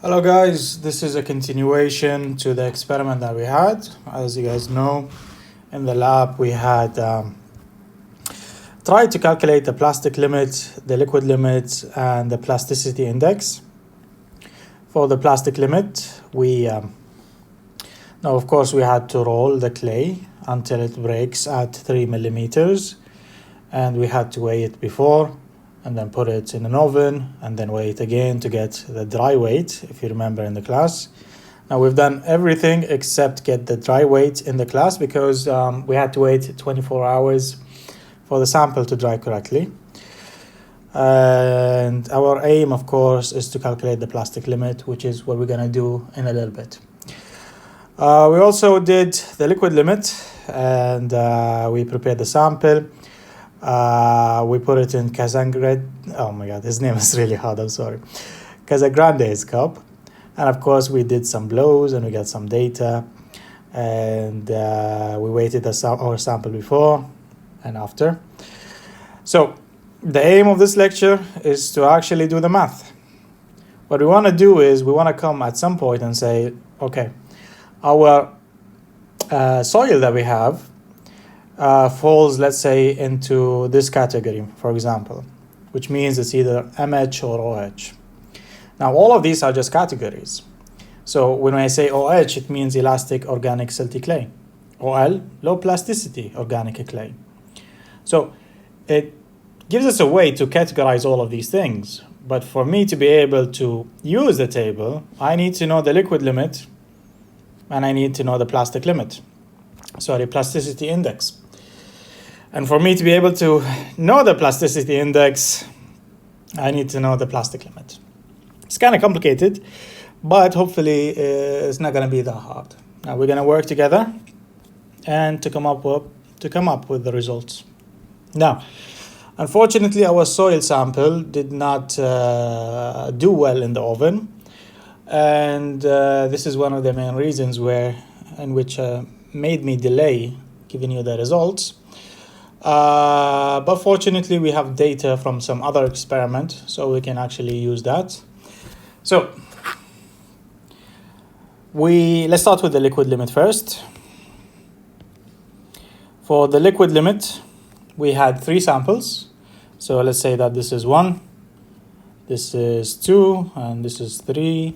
Hello guys, this is a continuation to the experiment that we had. As you guys know, in the lab we had tried to calculate the plastic limit, the liquid limit, and the plasticity index. For the plastic limit, now of course we had to roll the clay until it breaks at 3 millimeters, and we had to weigh it before and then put it in an oven and then weigh it again to get the dry weight, if you remember in the class. Now we've done everything except get the dry weight in the class because we had to wait 24 hours for the sample to dry correctly. And our aim, of course, is to calculate the plastic limit, which is what we're going to do in a little bit. We also did the liquid limit, and we prepared the sample. We put it in oh my god, his name is really hard, I'm sorry. Casagrande's cup. And of course we did some blows and we got some data, and we weighted our sample before and after. So the aim of this lecture is to actually do the math. What we want to do is we want to come at some point and say, okay, our soil that we have falls, let's say, into this category, for example, which means it's either MH or OH. Now, all of these are just categories. So when I say OH, it means elastic organic silty clay. OL, low plasticity organic clay. So it gives us a way to categorize all of these things. But for me to be able to use the table, I need to know the liquid limit and I need to know the plasticity index. And for me to be able to know the plasticity index, I need to know the plastic limit. It's kind of complicated, but hopefully it's not going to be that hard. Now we're going to work together and to come up with the results. Now, unfortunately, our soil sample did not do well in the oven, and this is one of the main reasons which made me delay giving you the results. But fortunately we have data from some other experiment, so we can actually use that. So let's start with the liquid limit first. For the liquid limit, we had 3 samples. So let's say that this is 1, this is 2, and this is 3.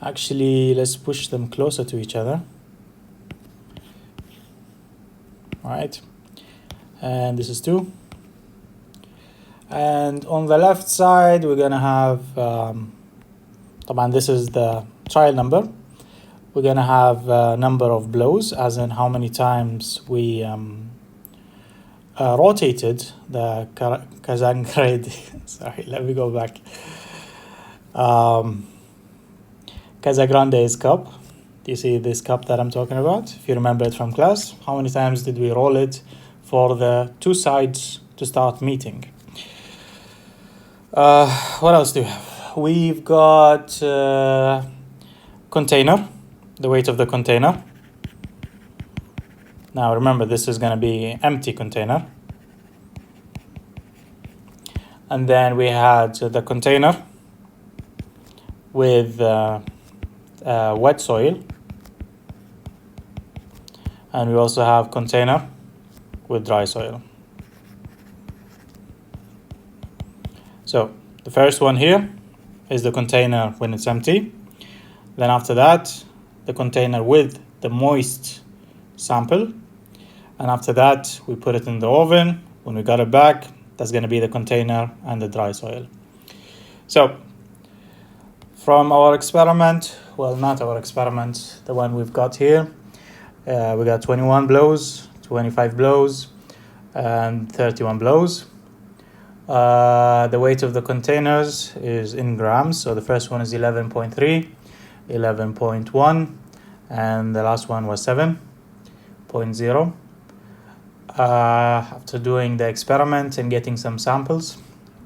Actually, let's push them closer to each other. All right. And this is 2. And on the left side, we're going to have, this is the trial number. We're going to have a number of blows, as in how many times we rotated the Casagrande's. Sorry, let me go back. Casagrande's cup. Do you see this cup that I'm talking about? If you remember it from class, how many times did we roll it for the 2 sides to start meeting? What else do we have? We've got container, the weight of the container. Now remember, this is going to be empty container. And then we had the container with wet soil. And we also have container with dry soil. So the first one here is the container when it's empty. Then after that, the container with the moist sample. And after that, we put it in the oven. When we got it back, that's going to be the container and the dry soil. So from our experiment, well, not our experiment, the one we've got here, we got 21 blows, 25 blows, and 31 blows. The weight of the containers is in grams. So the first one is 11.3, 11.1, and the last one was 7.0. After doing the experiment and getting some samples,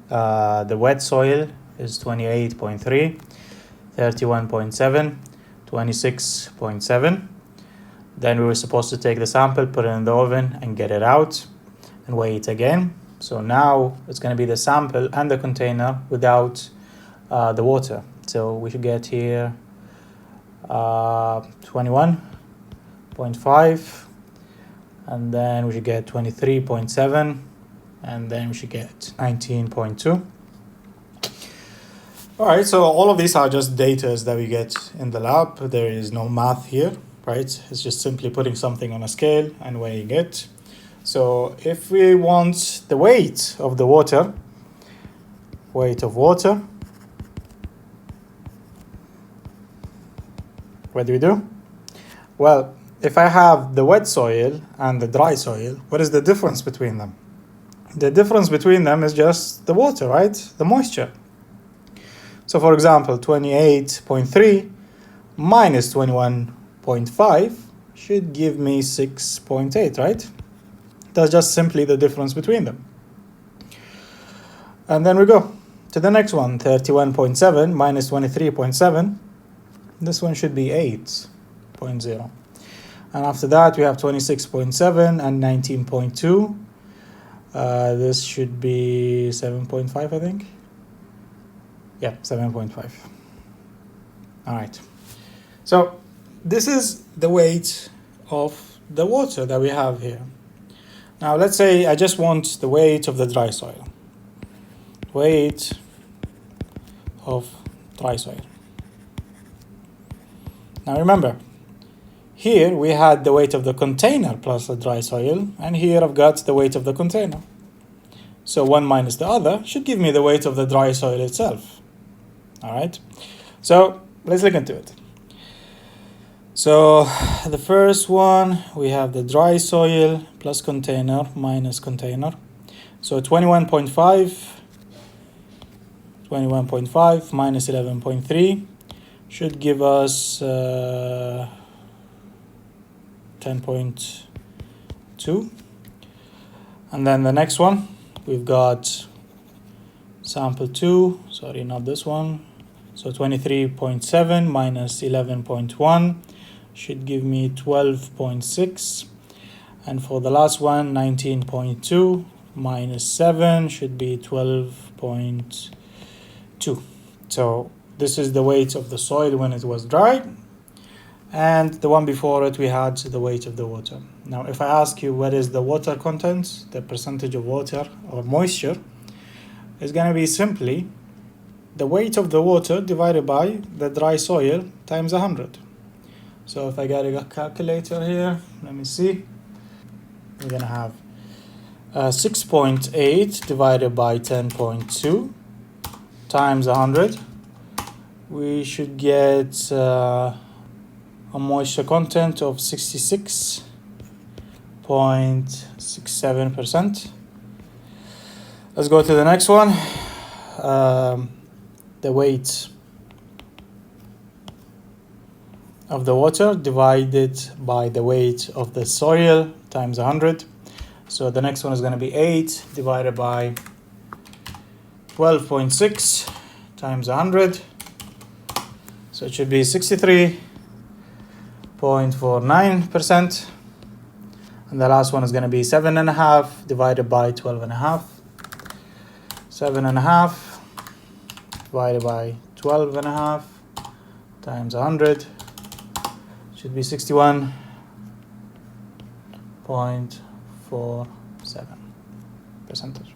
the wet soil is 28.3, 31.7, 26.7. Then we were supposed to take the sample, put it in the oven, and get it out and weigh it again. So now it's going to be the sample and the container without the water. So we should get here 21.5, and then we should get 23.7, and then we should get 19.2. All right, so all of these are just data that we get in the lab. There is no math here, right? It's just simply putting something on a scale and weighing it. So if we want the weight of the water, what do we do? Well, if I have the wet soil and the dry soil, what is the difference between them? The difference between them is just the water, right? The moisture. So for example, 28.3 minus 21.5 should give me 6.8, right? That's just simply the difference between them. And then we go to the next one, 31.7 minus 23.7. This one should be 8.0. And after that, we have 26.7 and 19.2. This should be 7.5, I think. Yeah, 7.5. All right. So this is the weight of the water that we have here. Now let's say I just want the weight of the dry soil. Weight of dry soil. Now remember, here we had the weight of the container plus the dry soil, and here I've got the weight of the container. So one minus the other should give me the weight of the dry soil itself. All right, so let's look into it. So the first one, we have the dry soil plus container minus container. So 21.5 minus 11.3 should give us 10.2. And then the next one, we've got sample 2, sorry, not this one. So 23.7 minus 11.1 should give me 12.6. And for the last one, 19.2 minus 7 should be 12.2. So this is the weight of the soil when it was dry. And the one before it, we had the weight of the water. Now, if I ask you what is the water content, the percentage of water or moisture, it's going to be simply the weight of the water divided by the dry soil times 100. So if I get a calculator here, let me see. We're going to have 6.8 divided by 10.2 times 100. We should get a moisture content of 66.67%. Let's go to the next one. The weight of the water divided by the weight of the soil times 100. So the next one is going to be 8 divided by 12.6 times 100. So it should be 63.49%. And the last one is going to be 7.5 divided by 12.5. 7.5 divided by 12.5 times 100 should be 61.47%.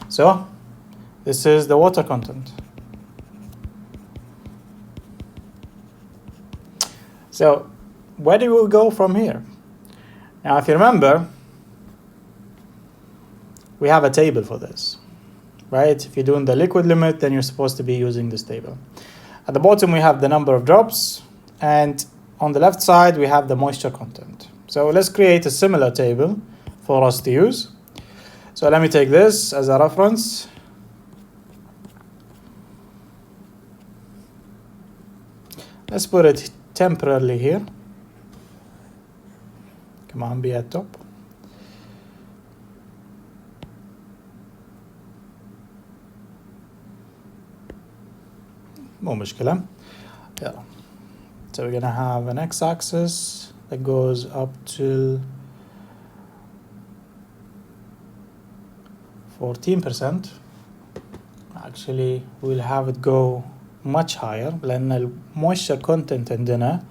So this is the water content. So where do we go from here? Now, if you remember, we have a table for this, right? If you're doing the liquid limit, then you're supposed to be using this table. At the bottom, we have the number of drops, and on the left side, we have the moisture content. So let's create a similar table for us to use. So let me take this as a reference. Let's put it temporarily here. Come on, be at top. مو مشكلة. Yeah. So we're gonna have an x-axis that goes up to 14%. Actually, we'll have it go much higher لأن الموisture content عندنا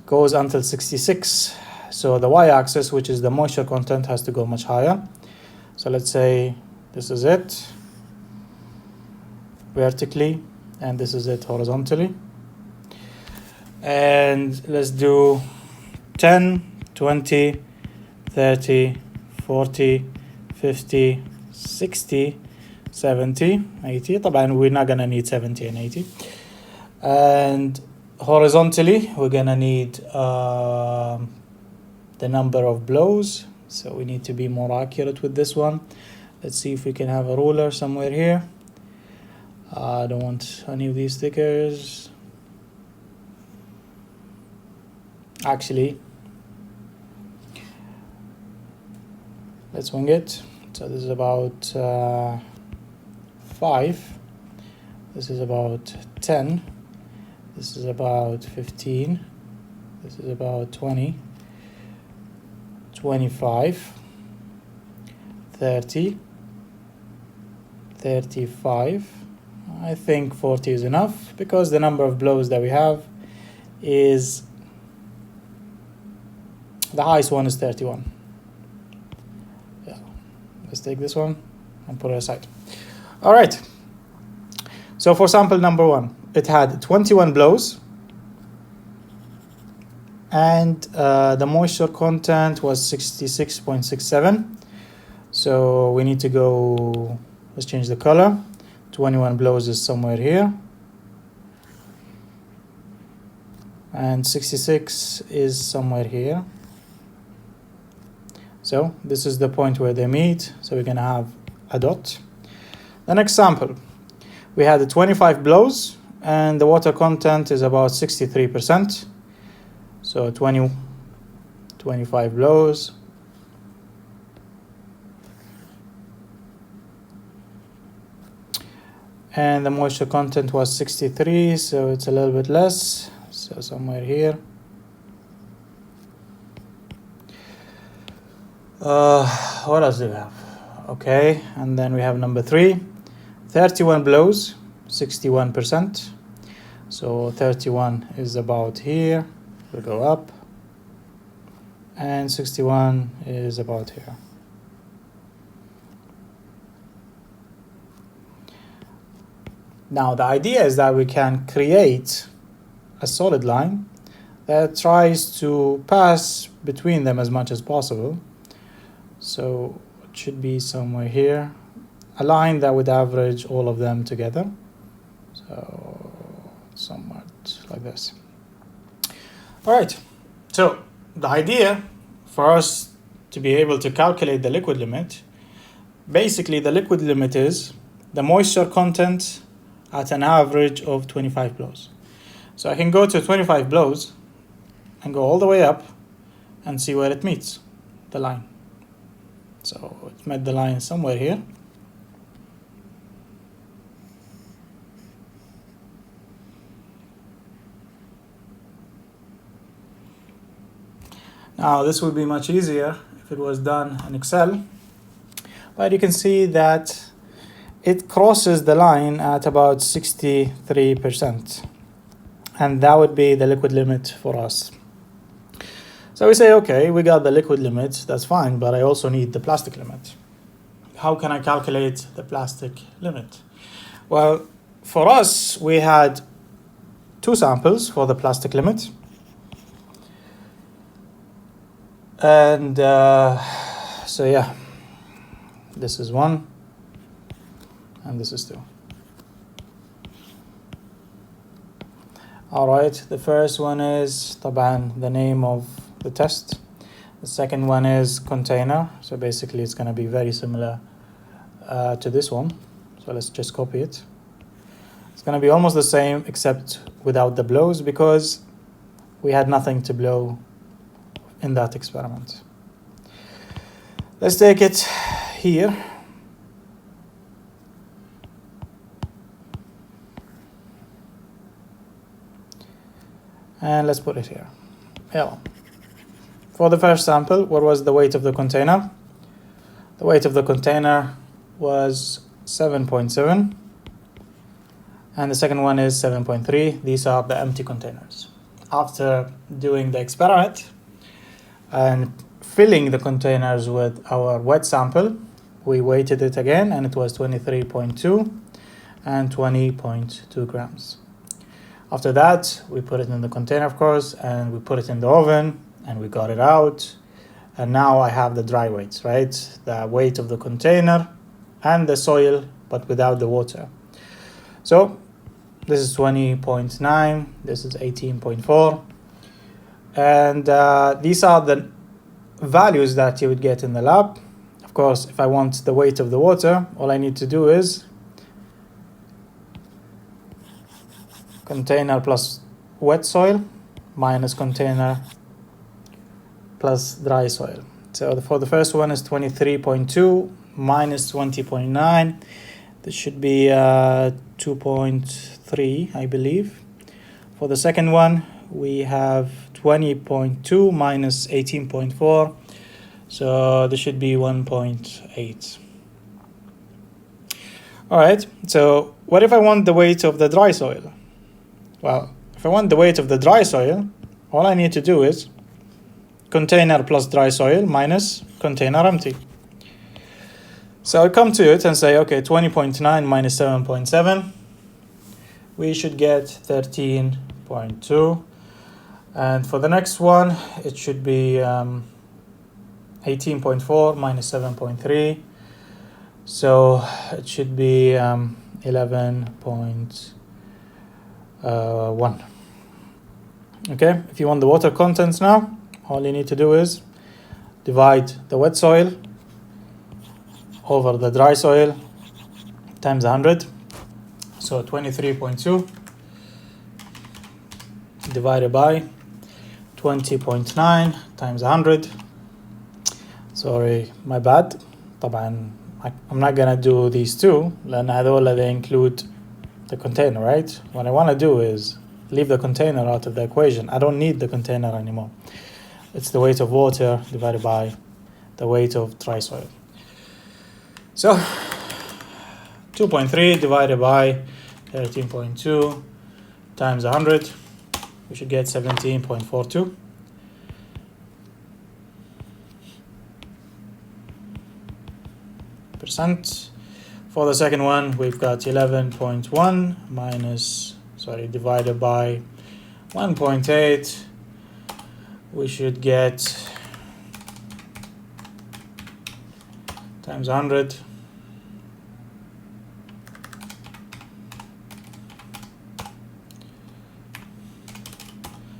goes until 66. So the y-axis, which is the moisture content, has to go much higher. So let's say this is it vertically and this is it horizontally. And let's do 10, 20, 30, 40, 50, 60, 70, 80. طبعا we're not gonna need 70 and 80. And horizontally we're gonna need the number of blows, so we need to be more accurate with this one. Let's see if we can have a ruler somewhere here. I don't want any of these stickers. Actually, let's wing it. So this is about 5. This is about 10. This is about 15. This is about 20. 25. 30. 35. I think 40 is enough because the number of blows that we have is, the highest one is 31. Yeah. Let's take this one and put it aside. All right. So for sample number 1, it had 21 blows and the moisture content was 66.67. So we need to go, let's change the color. 21 blows is somewhere here. And 66 is somewhere here. So this is the point where they meet. So we're gonna have a dot. The next sample, we had 25 blows and the water content is about 63%. So 25 blows. And the moisture content was 63, so it's a little bit less. So somewhere here. What else do we have? Okay, and then we have number 3. 31 blows, 61%. So 31 is about here. We'll go up. And 61 is about here. Now the idea is that we can create a solid line that tries to pass between them as much as possible. So it should be somewhere here, a line that would average all of them together. So somewhat like this. All right, so the idea for us to be able to calculate the liquid limit, basically the liquid limit is the moisture content at an average of 25 blows. So I can go to 25 blows and go all the way up and see where it meets the line. So it met the line somewhere here. Now this would be much easier if it was done in Excel, but you can see that it crosses the line at about 63%, and that would be the liquid limit for us. So we say, okay, we got the liquid limit, that's fine, but I also need the plastic limit. How can I calculate the plastic limit? Well, for us, we had 2 samples for the plastic limit. And so yeah, this is 1 and this is 2. All right, the first one is طبعا the name of the test. The second one is container. So basically it's going to be very similar to this one. So let's just copy it. It's going to be almost the same except without the blows because we had nothing to blow in that experiment. Let's take it here. And let's put it here. Yeah. For the first sample, what was the weight of the container? The weight of the container was 7.7. and the second one is 7.3. These are the empty containers. After doing the experiment and filling the containers with our wet sample, we weighted it again, and it was 23.2 and 20.2 grams. After that, we put it in the container, of course, and we put it in the oven, and we got it out. And now I have the dry weights, right? The weight of the container and the soil, but without the water. So this is 20.9, this is 18.4. And these are the values that you would get in the lab. Of course, if I want the weight of the water, all I need to do is container plus wet soil minus container plus dry soil. So for the first one is 23.2 minus 20.9. This should be 2.3, I believe. For the second one, we have 20.2 minus 18.4. So this should be 1.8. All right, so what if I want the weight of the dry soil? Well, if I want the weight of the dry soil, all I need to do is container plus dry soil minus container empty. So I come to it and say, okay, 20.9 minus 7.7, we should get 13.2. And for the next one, it should be 18.4 minus 7.3. So it should be 11.1. Okay, if you want the water contents now, all you need to do is divide the wet soil over the dry soil times 100. So 23.2 divided by 20.9 times 100. Sorry, my bad. طبعا I'm not gonna do these two لأن هذول they include the container, right? What I want to do is leave the container out of the equation. I don't need the container anymore. It's the weight of water divided by the weight of dry soil. So 2.3 divided by 13.2 times 100, we should get 17.42. Percent. For the second one, we've got 11.1 divided by 1.8. We should get times 100.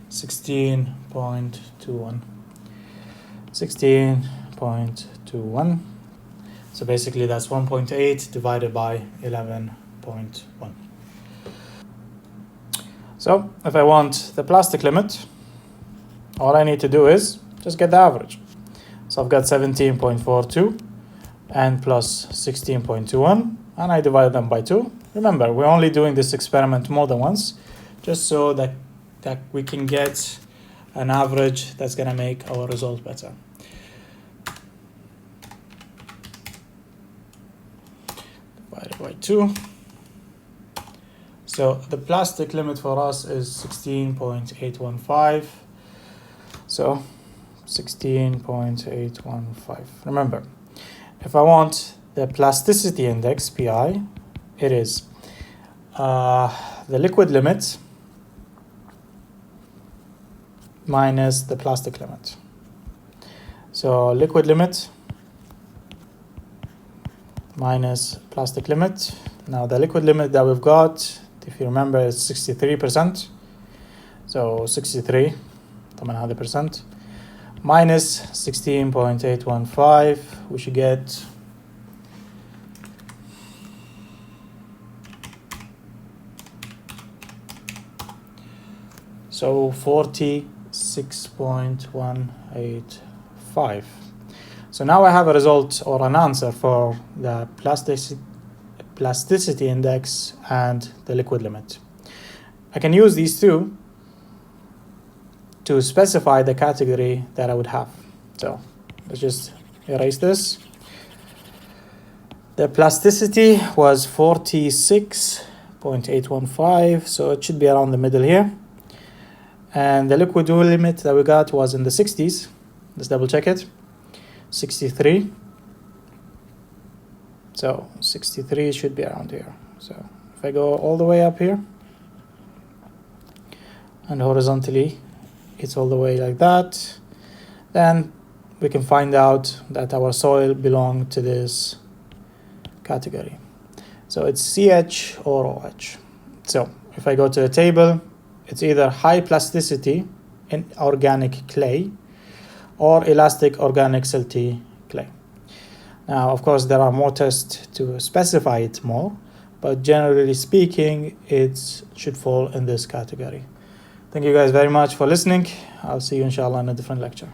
$16.21. So basically that's 1.8 divided by 11.1. So if I want the plastic limit, all I need to do is just get the average. So I've got 17.42 and plus 16.21, and I divide them by 2. Remember, we're only doing this experiment more than once, just so that we can get an average that's going to make our result better. Divided by 2. So the plastic limit for us is 16.815. So 16.815. Remember, if I want the plasticity index, PI, it is the liquid limit minus the plastic limit. So liquid limit minus plastic limit. Now the liquid limit that we've got, if you remember, is 63%. So 63, طبعا هذا percent, minus 16.815, we should get so 46.185. So now I have a result or an answer for the plasticity index and the liquid limit. I can use these two to specify the category that I would have. So let's just erase this. The plasticity was 46 0.815, so it should be around the middle here. And the liquid wool limit that we got was in the 60s. Let's double check it. 63. So 63 should be around here. So if I go all the way up here and horizontally it's all the way like that, then we can find out that our soil belongs to this category. So it's CH or OH. So if I go to the table, it's either high plasticity in organic clay or elastic organic silty clay. Now, of course, there are more tests to specify it more, but generally speaking, it should fall in this category. Thank you guys very much for listening. I'll see you inshallah in a different lecture.